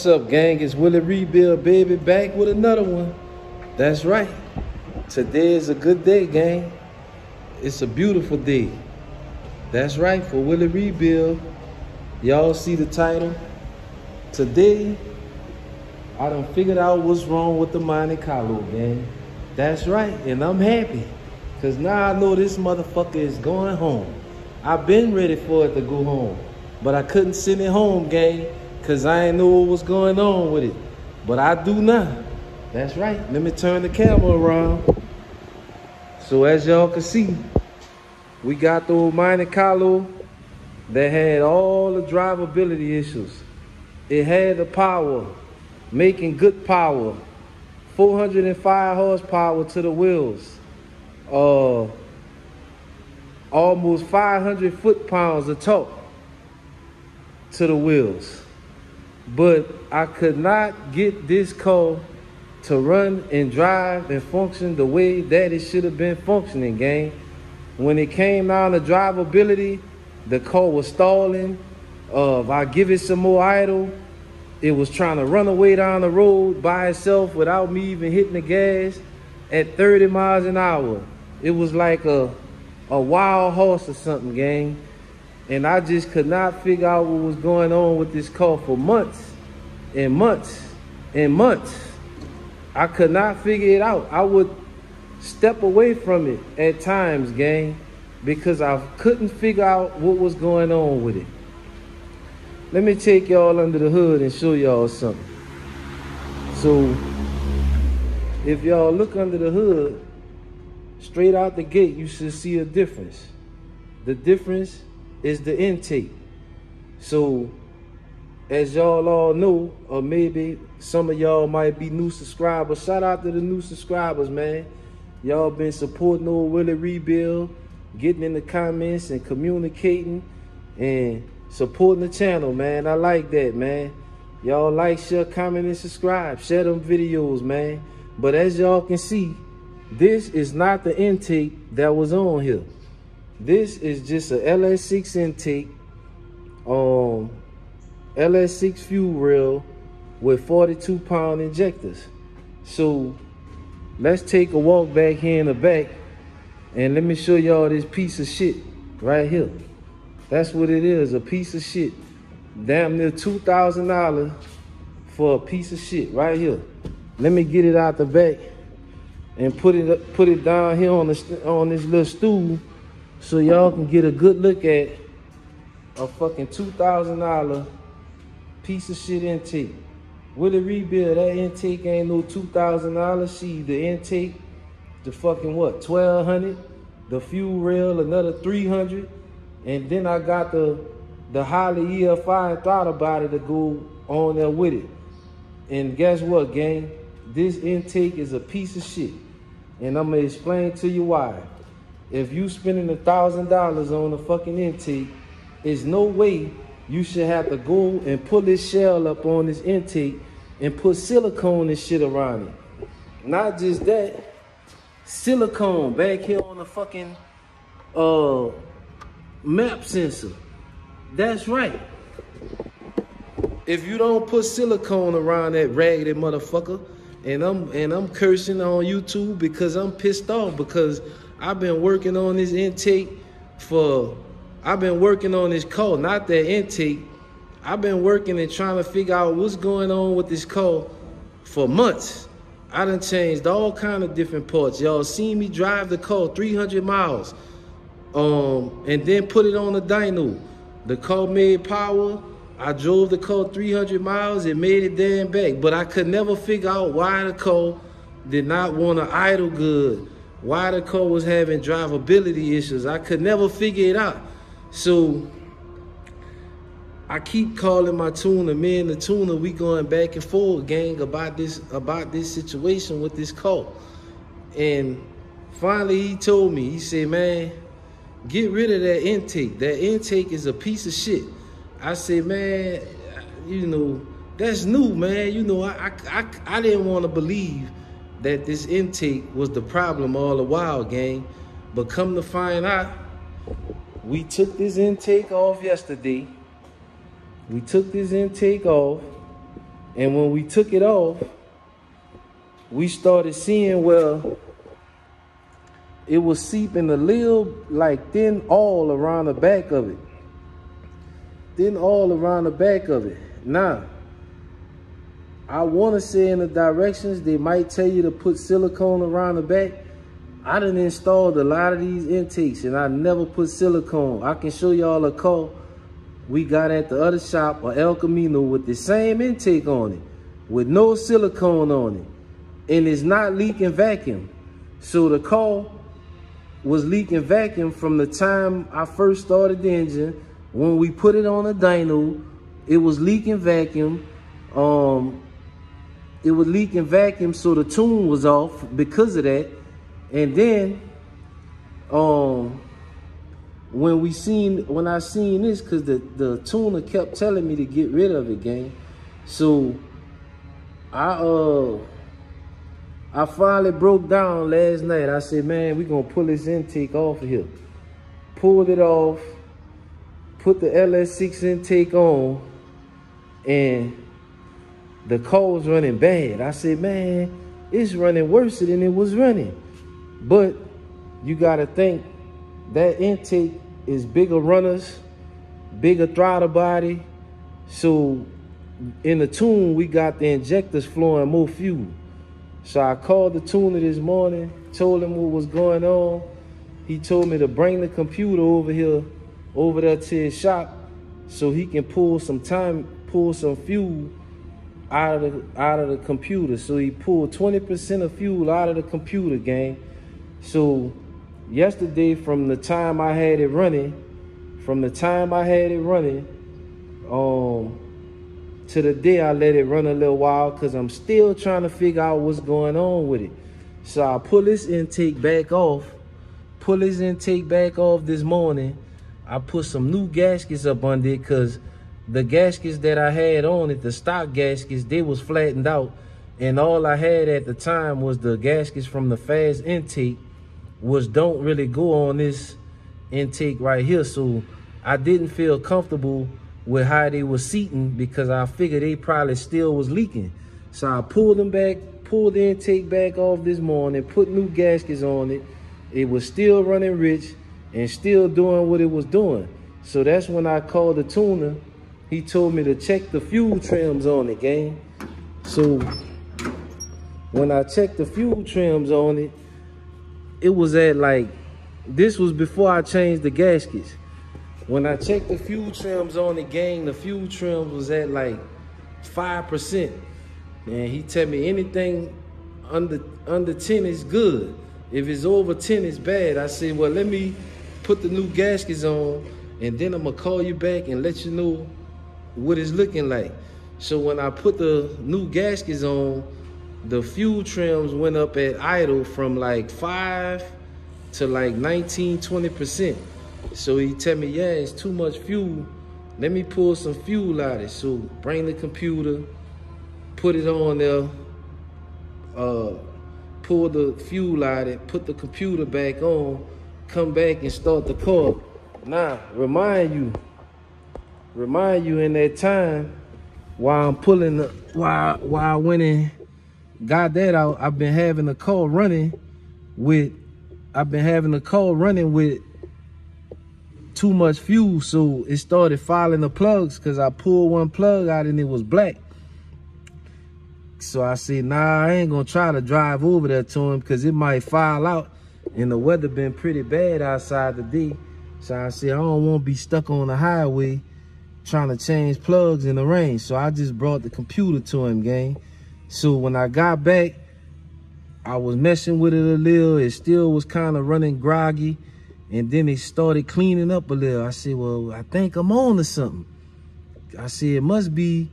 What's up, gang? It's Willie Rebuild, baby, back with another one. That's right. Today is a good day, gang. It's a beautiful day. That's right, for Willie Rebuild. Y'all see the title? Today, I done figured out what's wrong with the Monte Carlo, gang. That's right, and I'm happy. Because now I know this motherfucker is going home. I've been ready for it to go home. But I couldn't send it home, gang, because I ain't know what was going on with it. But I do now. That's right. Let me turn the camera around. So as y'all can see, we got the old Monte Carlo that had all the drivability issues. It had the power, making good power. 405 horsepower to the wheels. Almost 500 foot-pounds of torque to the wheels. But I could not get this car to run and drive and function the way that it should have been functioning, gang. When it came down to drivability, the car was stalling. If I give it some more idle, it was trying to run away down the road by itself without me even hitting the gas at 30 miles an hour. It was like a wild horse or something, gang. And I just could not figure out what was going on with this car for months and months and months. I could not figure it out. I would step away from it at times, gang, because I couldn't figure out what was going on with it. Let me take y'all under the hood and show y'all something. So, if y'all look under the hood, straight out the gate, you should see a difference. The difference is the intake. So, as y'all all know, or maybe some of y'all might be new subscribers, shout out to the new subscribers, man. Y'all been supporting old Willie Rebuild, getting in the comments and communicating and supporting the channel, man. I like that, man. Y'all like, share, comment, and subscribe. Share them videos, man. But as y'all can see, this is not the intake that was on here. This is just a LS6 intake, LS6 fuel rail with 42-pound injectors. So let's take a walk back here in the back and let me show y'all this piece of shit right here. That's what it is, a piece of shit. Damn near $2,000 for a piece of shit right here. Let me get it out the back and put it down here on this little stool so y'all can get a good look at a fucking $2,000 piece of shit intake. Willie Rebuild, that intake ain't no $2,000. See, the intake, the fucking what, $1,200. The fuel rail, another $300. And then I got the Holley EFI and throttle body to go on there with it. And guess what, gang? This intake is a piece of shit. And I'm gonna explain to you why. If you spending $1,000 on a fucking intake, there's no way you should have to go and pull this shell up on this intake and put silicone and shit around it. Not just that, silicone back here on the fucking map sensor. That's right. If you don't put silicone around that raggedy motherfucker, and I'm cursing on YouTube because I'm pissed off because I've been working on this intake I've been working on this car, not that intake. I've been working and trying to figure out what's going on with this car for months. I done changed all kind of different parts. Y'all seen me drive the car 300 miles and then put it on the dyno. The car made power. I drove the car 300 miles. It made it there and back. But I could never figure out why the car did not want to idle good. Why the car was having drivability issues. I could never figure it out. So I keep calling my tuner, me and the tuner, we going back and forth, gang, about this situation with this car. And finally he told me, he said, man, get rid of that intake. That intake is a piece of shit. I said, man, you know, that's new, man. You know, I didn't want to believe that this intake was the problem all the while, gang. But come to find out, we took this intake off yesterday. We took this intake off And when we took it off, we started seeing where it was seeping a little like thin oil around the back of it. Thin oil around the back of it. Now, I want to say in the directions, they might tell you to put silicone around the back. I done installed a lot of these intakes and I never put silicone. I can show y'all a car we got at the other shop, or El Camino, with the same intake on it, with no silicone on it, and it's not leaking vacuum. So the car was leaking vacuum from the time I first started the engine. When we put it on a dyno, it was leaking vacuum. It was leaking vacuum, so the tune was off because of that. And then when I seen this, because the tuner kept telling me to get rid of it, gang. So I finally broke down last night. I said, man, we gonna pull this intake off of here. Pulled it off, put the LS6 intake on, and the car was running bad. I said, man, it's running worse than it was running. But you gotta think that intake is bigger runners, bigger throttle body. So in the tune, we got the injectors flowing more fuel. So I called the tuner this morning, told him what was going on. He told me to bring the computer over there to his shop, so he can pull some fuel out of the computer. So he pulled 20% of fuel out of the computer, gang. So yesterday, from the time I had it running, to the day I let it run a little while, because I'm still trying to figure out what's going on with it. So I pull this intake back off this morning. I put some new gaskets up under it, because the gaskets that I had on it, the stock gaskets, they was flattened out. And all I had at the time was the gaskets from the fast intake, which don't really go on this intake right here. So I didn't feel comfortable with how they were seating, because I figured they probably still was leaking. So I pulled the intake back off this morning, put new gaskets on it. It was still running rich and still doing what it was doing. So that's when I called the tuner. He told me to check the fuel trims on it, gang. So when I checked the fuel trims on it, it was at like, this was before I changed the gaskets. When I checked the fuel trims on it, gang, the fuel trims was at like 5%. And he tell me anything under 10 is good. If it's over 10, it's bad. I said, well, let me put the new gaskets on, and then I'm gonna call you back and let you know what it's looking like. So when I put the new gaskets on, the fuel trims went up at idle from like 5 to like 19, 20%. So he tell me, yeah, it's too much fuel. Let me pull some fuel out of it. So bring the computer, put it on there, pull the fuel out of it, put the computer back on, come back and start the car. Now, remind you in that time, while I'm pulling while I went and got that out, I've been having the car running with too much fuel. So it started filing the plugs, because I pulled one plug out and it was black. So I said, nah, I ain't gonna try to drive over there to him, because it might file out, and the weather been pretty bad outside today. So I said, I don't want to be stuck on the highway trying to change plugs in the rain. So I just brought the computer to him, gang. So when I got back, I was messing with it a little. It still was kind of running groggy. And then it started cleaning up a little. I said, well, I think I'm on to something. I said, it must be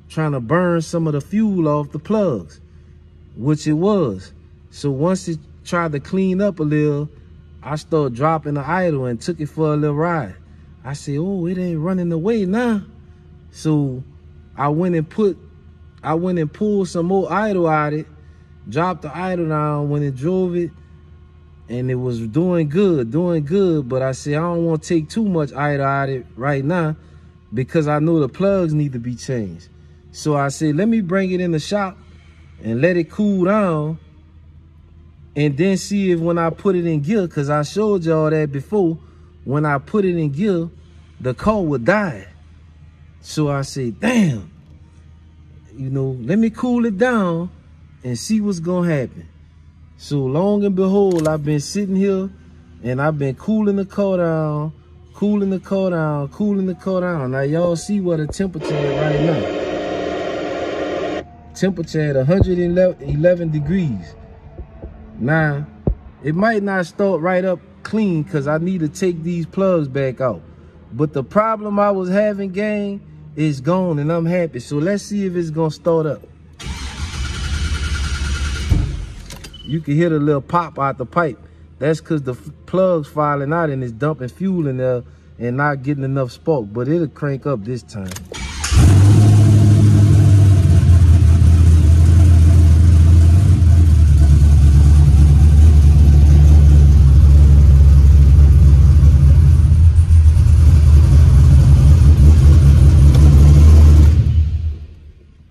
trying to burn some of the fuel off the plugs, which it was. So once it tried to clean up a little, I started dropping the idle and took it for a little ride. I said, oh, it ain't running away now. So I went and pulled some more idle out of it, dropped the idle down when it drove it, and it was doing good. But I said, I don't want to take too much idle out of it right now, because I know the plugs need to be changed. So I said, let me bring it in the shop and let it cool down, and then see if when I put it in gear, because I showed y'all that before, when I put it in gear, the car would die. So I said, damn, you know, let me cool it down and see what's gonna happen. So long and behold, I've been sitting here and I've been cooling the car down, cooling the car down, cooling the car down. Now y'all see what the temperature is right now. Temperature at 111 degrees. Now, it might not start right up clean because I need to take these plugs back out. But the problem I was having, gang, is gone and I'm happy. So let's see if it's gonna start up. You can hear the little pop out the pipe. That's because the plug's falling out and it's dumping fuel in there and not getting enough spark. But it'll crank up this time.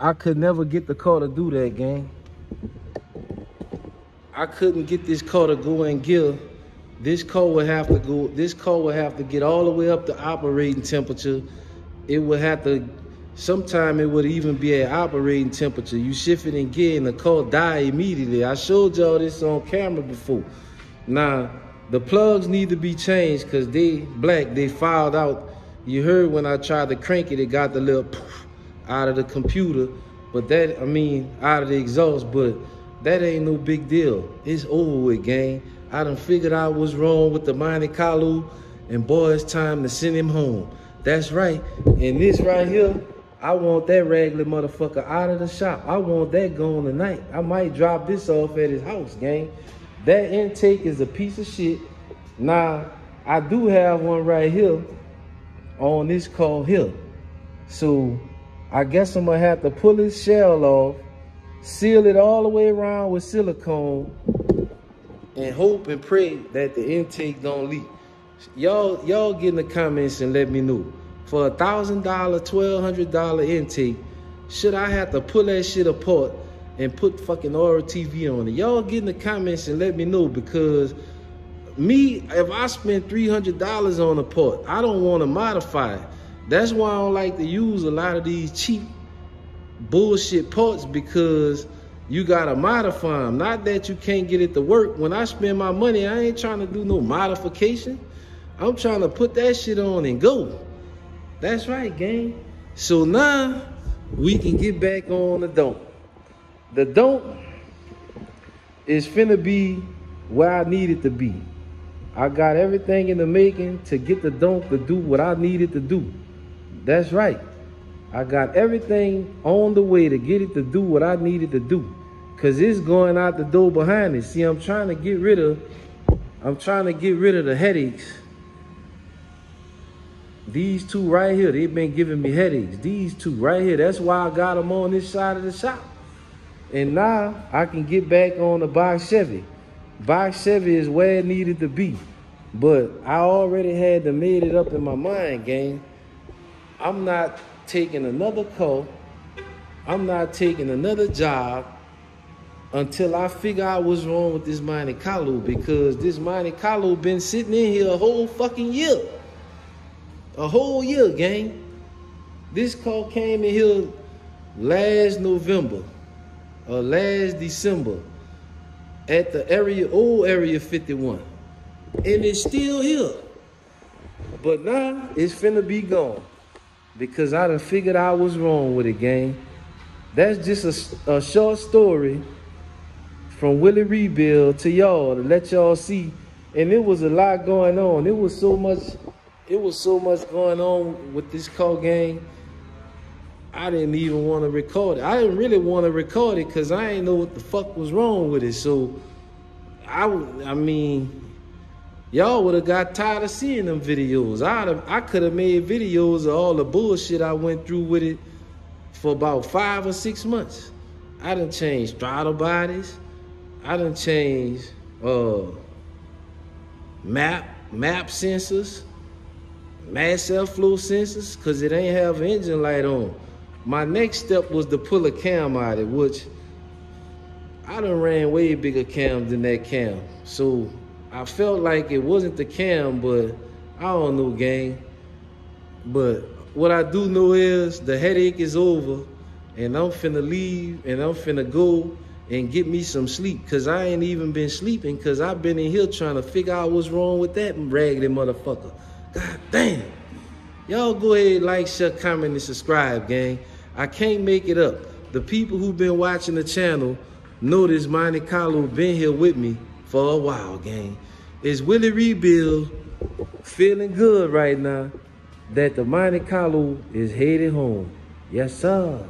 I could never get the car to do that, gang. I couldn't get this car to go in gear. This car would have to get all the way up to operating temperature. It would have to, sometime it would even be at operating temperature. You shift it in gear and the car die immediately. I showed y'all this on camera before. Now, the plugs need to be changed because they black, they filed out. You heard when I tried to crank it, it got the little poof out of the computer, but that, I mean, out of the exhaust, but that ain't no big deal. It's over with, gang. I done figured out what's wrong with the Monte Carlo, and boy, it's time to send him home. That's right. And this right here, I want that regular motherfucker out of the shop. I want that gone tonight. I might drop this off at his house, gang. That intake is a piece of shit. Now, I do have one right here on this car here. So, I guess I'm gonna have to pull this shell off, seal it all the way around with silicone, and hope and pray that the intake don't leak. Y'all get in the comments and let me know. For $1,000, $1,200 intake, should I have to pull that shit apart and put fucking Aura TV on it? Y'all get in the comments and let me know, because me, if I spend $300 on a part, I don't want to modify it. That's why I don't like to use a lot of these cheap bullshit parts, because you gotta modify them. Not that you can't get it to work. When I spend my money, I ain't trying to do no modification. I'm trying to put that shit on and go. That's right, gang. So now we can get back on the don't. The don't is finna be where I need it to be. I got everything in the making to get the don't to do what I need it to do. That's right. I got everything on the way to get it to do what I needed to do. Cause it's going out the door behind it. See, I'm trying to get rid of the headaches. These two right here, they've been giving me headaches. These two right here, that's why I got them on this side of the shop. And now I can get back on the box Chevy. Box Chevy is where it needed to be. But I already had to made it up in my mind, gang. I'm not taking another car. I'm not taking another job until I figure out what's wrong with this Monte Carlo, because this Monte Carlo been sitting in here a whole fucking year. A whole year, gang. This car came in here last November or last December at the old area 51. And it's still here. But now it's finna be gone, because I done figured out what's wrong with it, gang. That's just a short story from Willie Rebuild to y'all to let y'all see. And it was a lot going on. It was so much going on with this car, gang. I didn't even want to record it. I didn't really want to record it because I didn't know what the fuck was wrong with it. So I mean, y'all would have got tired of seeing them videos. I could have made videos of all the bullshit I went through with it for about 5 or 6 months. I done changed throttle bodies. I done changed map sensors, mass airflow sensors, because it ain't have an engine light on. My next step was to pull a cam out of it, which I done ran way bigger cams than that cam. So I felt like it wasn't the cam, but I don't know, gang. But what I do know is the headache is over, and I'm finna leave, and I'm finna go and get me some sleep, because I ain't even been sleeping, because I've been in here trying to figure out what's wrong with that raggedy motherfucker. God damn. Y'all go ahead, like, share, comment, and subscribe, gang. I can't make it up. The people who've been watching the channel know this Monte Carlo been here with me for a while, gang. It's Willie Rebuild, feeling good right now that the Monte Carlo is headed home. Yes, sir.